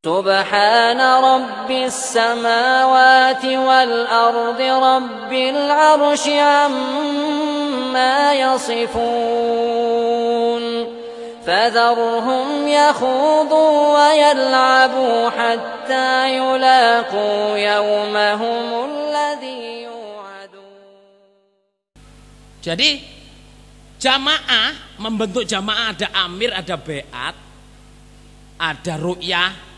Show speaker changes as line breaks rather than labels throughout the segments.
سبحان رب السماوات والأرض رب العرش عما يصفون فذرهم يخوضوا ويلعبوا حتى يلاقوا يومهم الذي يوعدون.
Jadi jamaah, membentuk jamaah ada amir, ada beat, ada ru'yah,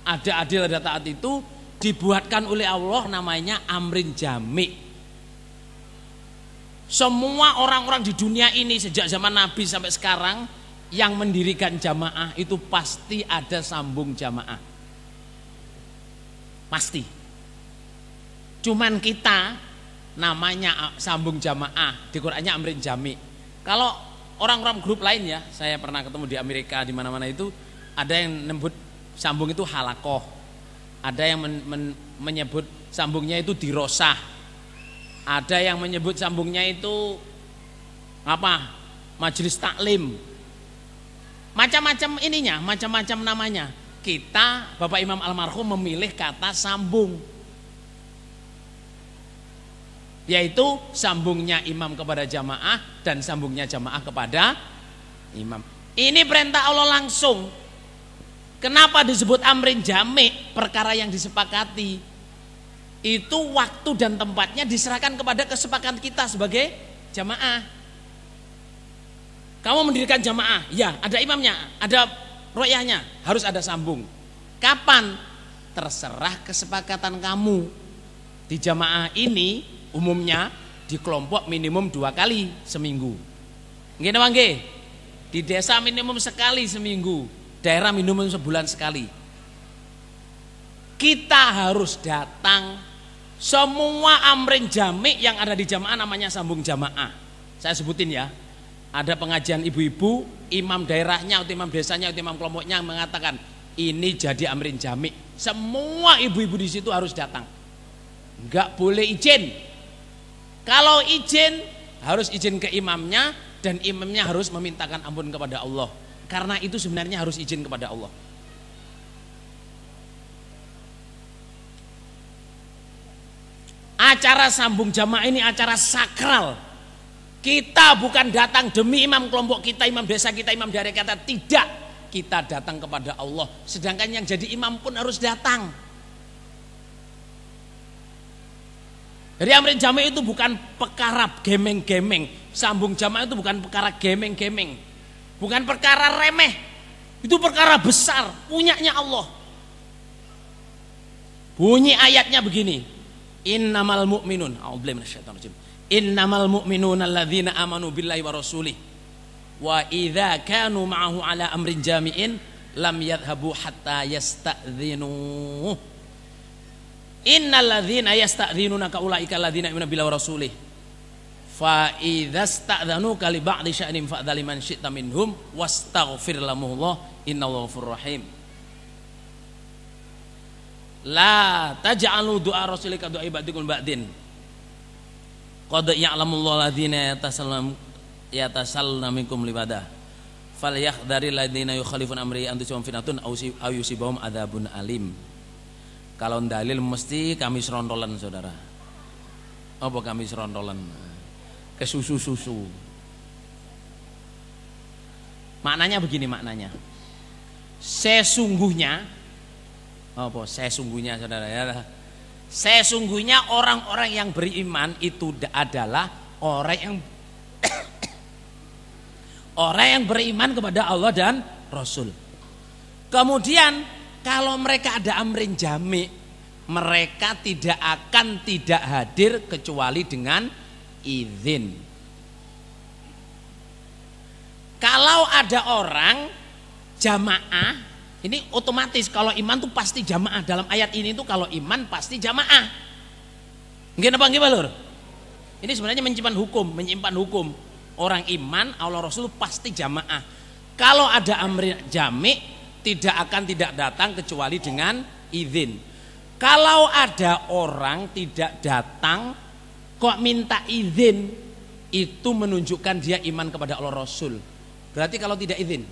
ada adil, ada taat, itu dibuatkan oleh Allah namanya amrin jami'. Semua orang-orang di dunia ini sejak zaman Nabi sampai sekarang yang mendirikan jamaah itu pasti ada sambung jamaah. Pasti. Cuman kita namanya sambung jamaah, di Qur'annya amrin jami'. Kalau orang-orang grup lain ya, saya pernah ketemu di Amerika, di mana-mana itu ada yang menyebut sambung itu halakoh, ada yang menyebut sambungnya itu dirosah, ada yang menyebut sambungnya itu apa? Majelis taklim. Macam-macam ininya, macam-macam namanya. Kita, Bapak Imam almarhum memilih kata sambung, yaitu sambungnya imam kepada jamaah dan sambungnya jamaah kepada imam. Ini perintah Allah langsung. Kenapa disebut amrin jami'? Perkara yang disepakati itu waktu dan tempatnya diserahkan kepada kesepakatan kita sebagai jamaah. Kamu mendirikan jamaah, ya ada imamnya, ada royahnya, harus ada sambung. Kapan? Terserah kesepakatan kamu. Di jamaah ini umumnya di kelompok minimum 2 kali seminggu. Nggih napa nggih? Di desa minimum sekali seminggu, daerah minimum sebulan sekali. Kita harus datang. Semua amrin jami' yang ada di jamaah namanya sambung jamaah. Saya sebutin ya. Ada pengajian ibu-ibu, imam daerahnya atau imam desanya atau imam kelompoknya mengatakan ini jadi amrin jami'. Semua ibu-ibu di situ harus datang. Enggak boleh izin. Kalau izin harus izin ke imamnya, dan imamnya harus memintakan ampun kepada Allah. Karena itu sebenarnya harus izin kepada Allah. Acara sambung jamaah ini acara sakral. Kita bukan datang demi imam kelompok kita, imam desa kita, imam daerah kita, tidak. Kita datang kepada Allah. Sedangkan yang jadi imam pun harus datang. Jadi amrin jami' itu bukan perkara gemeng-gemeng. Sambung jamaah itu bukan perkara gemeng-gemeng. Bukan perkara remeh. Itu perkara besar, punyanya Allah. Bunyi ayatnya begini. Innamal mu'minun, a'udzubillahi minasyaitonir rajim. Innamal mu'minuna alladzina amanu billahi wa rasulih. Wa idza kanu ma'ahu ala amrin jami'in lam yadhhabu hatta yasta'dhinu. Innal ladzina yasta'dzinunaka ulaika alladzina yu'minuna billahi wa rasulih. Fa idza sta'dzanuka li ba'di sya'nin fa'dhal liman syi'ta minhum wastaghfir lahumullah innallaha ghafurur rahim. La taj'alu du'a rasulika du'a ibadikum ba'din. Qad ya'lamullahu alladzina yatasalluna minkum libadah. Falyakhdharil ladzina yukhalifuna amri an tusibahum fitnatun aw yusibahum adzabun alim. Kalau dalil mesti kami serontolan saudara. Apa kami serontolan? Ke susu-susu. Maknanya begini maknanya. Sesungguhnya apa? Sesungguhnya saudara ya. Sesungguhnya orang-orang yang beriman itu adalah orang yang orang yang beriman kepada Allah dan Rasul. Kemudian kalau mereka ada amrin jami', mereka tidak akan tidak hadir kecuali dengan izin. Kalau ada orang jamaah, ini otomatis kalau iman tuh pasti jamaah. Dalam ayat ini tuh kalau iman pasti jamaah. Nggih napa nggih, Lur? Ini sebenarnya menyimpan hukum. Orang iman, Allah Rasul pasti jamaah. Kalau ada amrin jami' tidak akan tidak datang kecuali dengan izin. Kalau ada orang tidak datang kok minta izin, itu menunjukkan dia iman kepada Allah Rasul. Berarti kalau tidak izin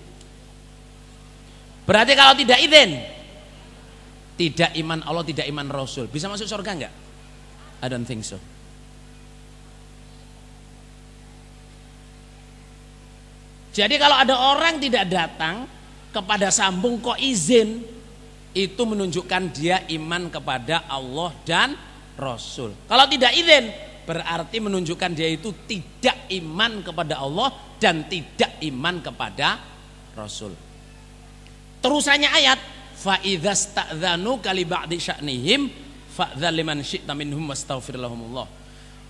tidak iman Allah, tidak iman Rasul, bisa masuk surga enggak? I don't think so. Jadi kalau ada orang tidak datang kepada sambung kok izin, itu menunjukkan dia iman kepada Allah dan Rasul. Kalau tidak izin, berarti menunjukkan dia itu tidak iman kepada Allah dan tidak iman kepada Rasul. Terusannya ayat, fa idza sta'dzanu kali ba'di sya'nihim fa'dzal liman syi'ta minhum wastaghfir lahumullah.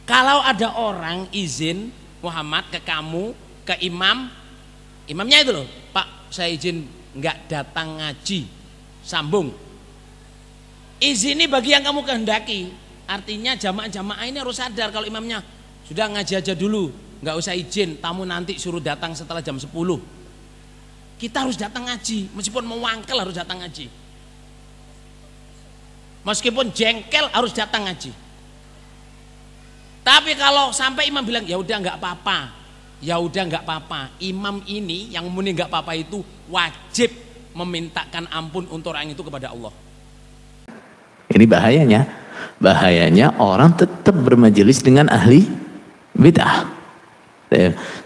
Kalau ada orang izin Muhammad ke kamu, ke imamnya itu loh, Pak saya izin nggak datang ngaji, sambung. Izini bagi yang kamu kehendaki. Artinya jamaah-jamaah ini harus sadar kalau imamnya sudah ngaji aja dulu, nggak usah izin, tamu nanti suruh datang setelah jam 10. Kita harus datang ngaji, meskipun mau wangkel harus datang ngaji. Meskipun jengkel harus datang ngaji. Tapi kalau sampai imam bilang ya udah nggak apa-apa, ya udah nggak apa-apa. Imam ini yang muni nggak apa-apa itu wajib memintakan ampun untuk orang itu kepada Allah.
Ini bahayanya orang tetap bermajelis dengan ahli bid'ah.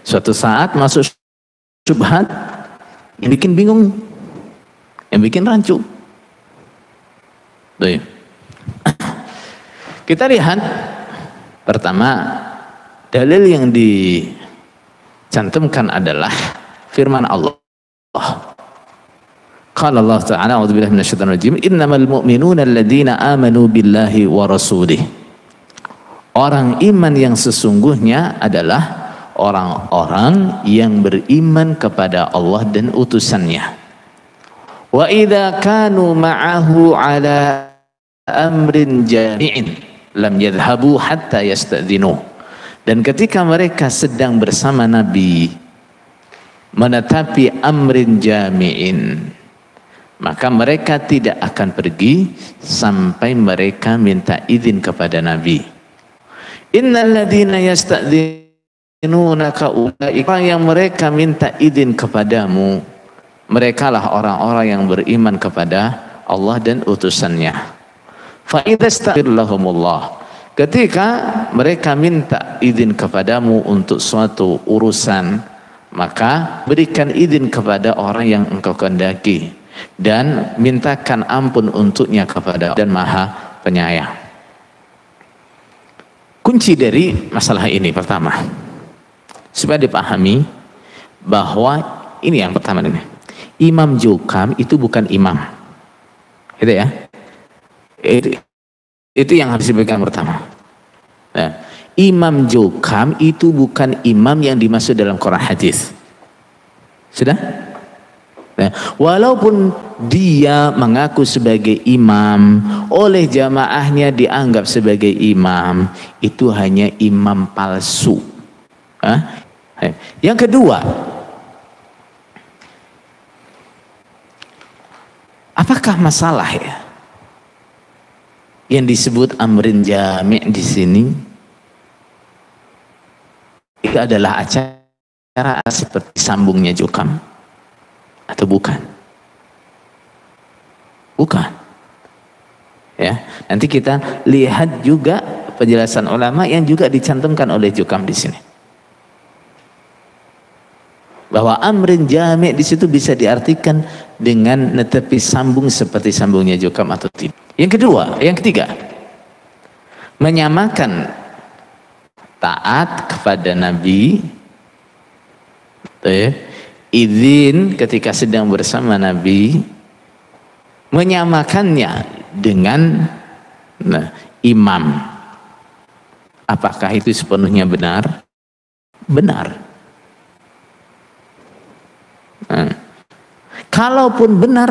Suatu saat masuk syubhat yang bikin bingung, yang bikin rancu. Kita lihat pertama, dalil yang dicantumkan adalah firman Allah. Qala Allah Ta'ala, a'udzubillahi minasyaitonir rajim, innamal mu'minuna alladzina amanu billahi wa rasulih. Orang iman yang sesungguhnya adalah orang-orang yang beriman kepada Allah dan utusannya. Wa idza kanu ma'ahu ala amrin jami'in lam yadhhabu hatta yasta'dhinu. Dan ketika mereka sedang bersama Nabi menetapi amrin jami'in, maka mereka tidak akan pergi sampai mereka minta izin kepada Nabi. Innal ladzina yasta'dzinunaka ulaika, yang mereka minta izin kepadamu, merekalah orang-orang yang beriman kepada Allah dan utusannya. Fa idza staghfir lahumullah, ketika mereka minta izin kepadamu untuk suatu urusan, maka berikan izin kepada orang yang engkau kehendaki dan mintakan ampun untuknya kepada dan Maha Penyayang. Kunci dari masalah ini pertama, supaya dipahami bahwa ini yang pertama ini, imam jukam itu bukan imam, gitu ya. Itu yang harus dipegang pertama. Nah, imam jukam itu bukan imam yang dimaksud dalam Quran hadis. Sudah? Nah, walaupun dia mengaku sebagai imam, oleh jamaahnya dianggap sebagai imam, itu hanya imam palsu. Yang kedua, apakah masalah ya yang disebut amrin jami' di sini? Itu adalah acara seperti sambungnya jukam atau bukan? Bukan. Ya, nanti kita lihat juga penjelasan ulama yang juga dicantumkan oleh jukam di sini. Bahwa amrin jami' di situ bisa diartikan dengan netepi sambung seperti sambungnya jukam atau tidak. Yang ketiga, menyamakan taat kepada Nabi, izin ketika sedang bersama Nabi, menyamakannya dengan imam. Apakah itu sepenuhnya benar? Benar. Kalaupun benar,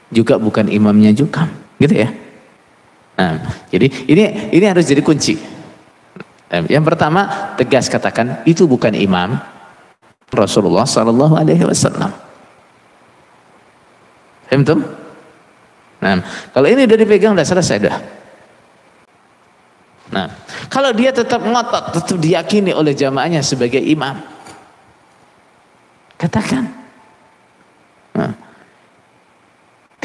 juga bukan imamnya juga, gitu ya. Jadi ini harus jadi kunci. Yang pertama, tegas katakan itu bukan imam Rasulullah Sallallahu Alaihi Wasallam. Paham? Nah, kalau ini udah dipegang udah selesai dah. Nah, kalau dia tetap ngotot, tetap diyakini oleh jamaahnya sebagai imam, katakan.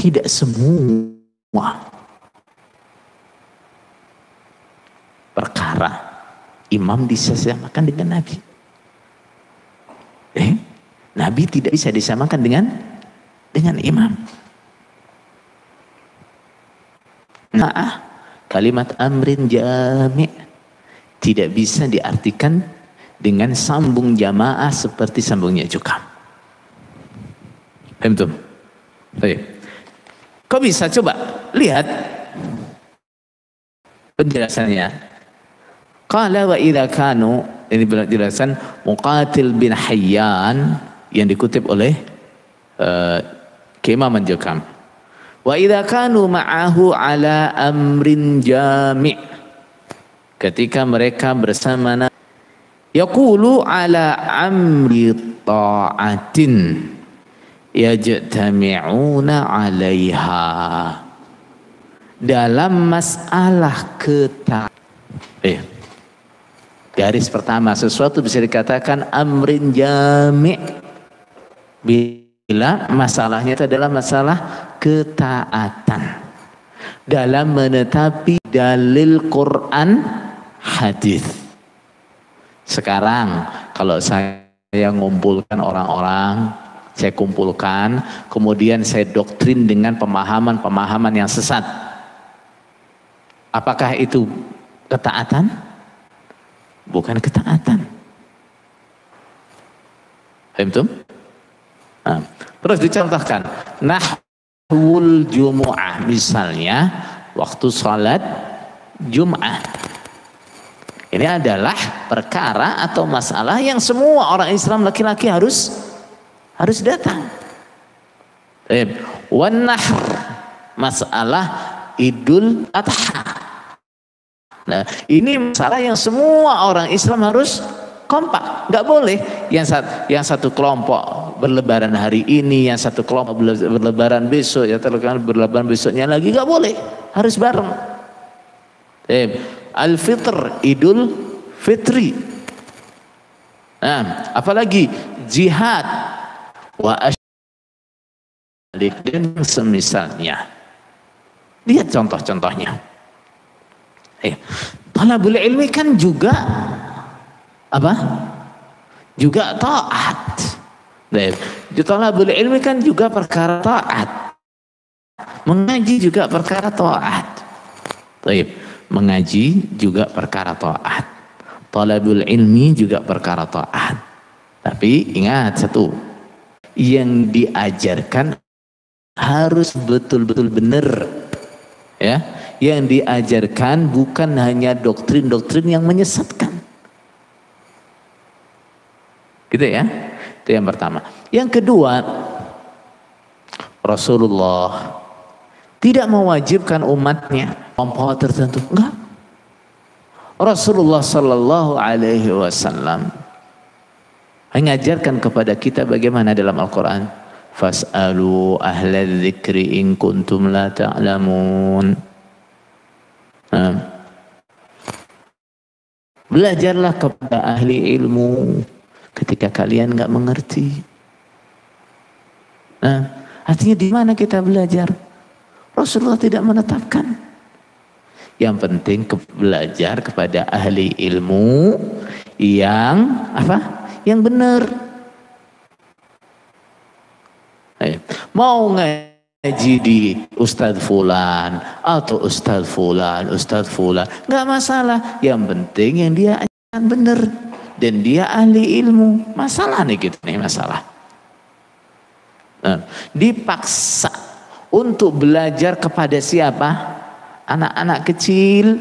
Tidak semua perkara imam disamakan dengan Nabi. Nabi tidak bisa disamakan dengan imam. Nah, kalimat amrin jami' tidak bisa diartikan dengan sambung jamaah seperti sambungnya jukam. Paham tuh? Baik. Kok bisa? Coba lihat penjelasannya. Qala wa idza kanu, ini penjelasan Muqatil bin Hayyan yang dikutip oleh Imam Jukam. Wa idza kanu ma'ahu ala amrin jami', ketika mereka bersama yaqulu ala amri ta'atin yajtami'una 'alaiha, dalam masalah ketaatan. Garis pertama, sesuatu bisa dikatakan amrin jami' bila masalahnya itu adalah masalah ketaatan dalam menetapi dalil Quran hadis. Sekarang kalau saya ngumpulkan orang-orang, saya kumpulkan, kemudian saya doktrin dengan pemahaman-pemahaman yang sesat, apakah itu ketaatan? Bukan ketaatan. Paham tuh? Nah, terus dicontohkan nahwul jumu'ah, misalnya waktu salat Jum'ah. Ini adalah perkara atau masalah yang semua orang Islam laki-laki harus datang. Wan nahr, masalah Idul Adha. Nah, ini masalah yang semua orang Islam harus kompak. Nggak boleh yang satu kelompok berlebaran hari ini, yang satu kelompok berlebaran besok, yang berlebaran besoknya lagi, nggak boleh. Harus bareng. Al-Fitr, Idul Fitri. Nah, apalagi jihad wa asyalik dan semisalnya. Lihat contoh-contohnya. Talabul ilmi kan juga apa? Juga taat. Talabul ilmi kan juga perkara taat. Mengaji juga perkara taat. Mengaji juga perkara taat. Talabul ilmi juga perkara taat. Tapi ingat satu, yang diajarkan harus betul-betul benar, ya. Yang diajarkan bukan hanya doktrin-doktrin yang menyesatkan. Gitu ya. Itu yang pertama. Yang kedua, Rasulullah tidak mewajibkan umatnya kelompok tertentu. Enggak. Rasulullah sallallahu alaihi wasallam mengajarkan kepada kita bagaimana dalam Al-Quran. Fas'alu ahla dzikri in kuntum la ta'lamun. Belajarlah kepada ahli ilmu ketika kalian nggak mengerti. Artinya di mana kita belajar? Rasulullah tidak menetapkan. Yang penting belajar kepada ahli ilmu yang apa? Yang benar. Mau ngaji di Ustadz Fulan atau Ustadz Fulan, nggak masalah. Yang penting yang dia ajarkan benar dan dia ahli ilmu. Masalah nih kita nih masalah. Dipaksa untuk belajar kepada siapa? Anak-anak kecil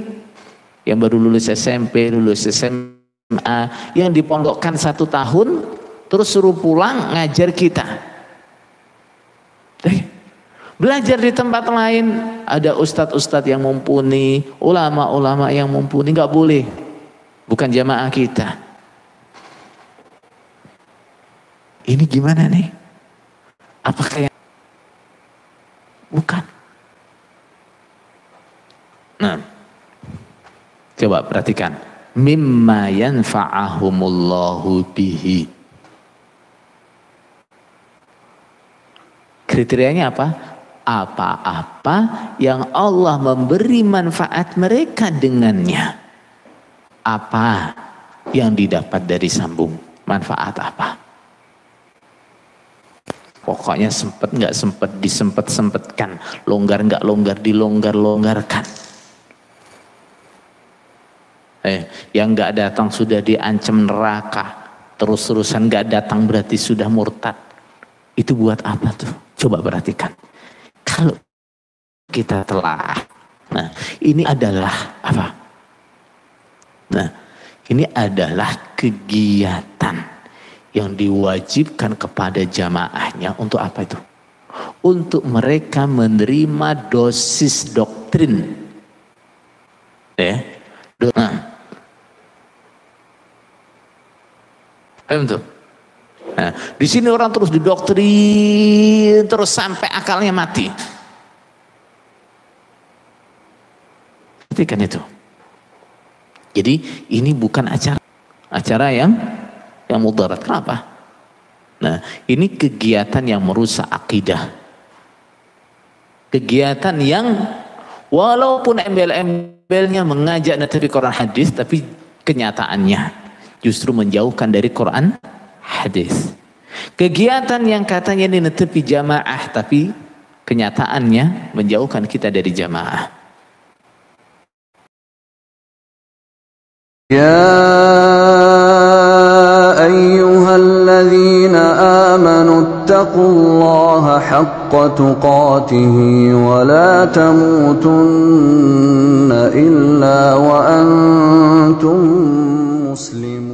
yang baru lulus SMP, lulus SMA, yang dipondokkan 1 tahun, terus suruh pulang ngajar kita. Belajar di tempat lain, ada ustadz-ustadz yang mumpuni, ulama-ulama yang mumpuni, nggak boleh. Bukan jamaah kita. Ini gimana nih? Apakah yang bukan? Nah, coba perhatikan. Mimma yanfa'ahumullahu bihi. Kriterianya apa? apa-apa yang Allah memberi manfaat mereka dengannya. Apa yang didapat dari sambung? Manfaat apa? Pokoknya sempet nggak sempet disempet-sempetkan, longgar nggak longgar dilonggar-longgarkan. Yang nggak datang sudah diancam neraka, terus-terusan nggak datang berarti sudah murtad. Itu buat apa tuh? Coba perhatikan. Kalau kita telah, nah ini adalah apa? Nah ini adalah kegiatan yang diwajibkan kepada jamaahnya untuk apa itu? Untuk mereka menerima dosis doktrin. Nah, paham tuh? Nah, di sini orang terus didoktrin terus sampai akalnya mati. Perhatikan itu. Jadi ini bukan acara yang mudarat. Kenapa? Nah, ini kegiatan yang merusak akidah. Kegiatan yang walaupun embel-embelnya mengajak netepi Quran hadis, tapi kenyataannya justru menjauhkan dari Quran hadis. Kegiatan yang katanya ini netepi jamaah, tapi kenyataannya menjauhkan kita dari jamaah.
Ya ayyuhalladzina amanu taqullaha haqqa tuqatih wa la tamutunna illa wa antum muslimun.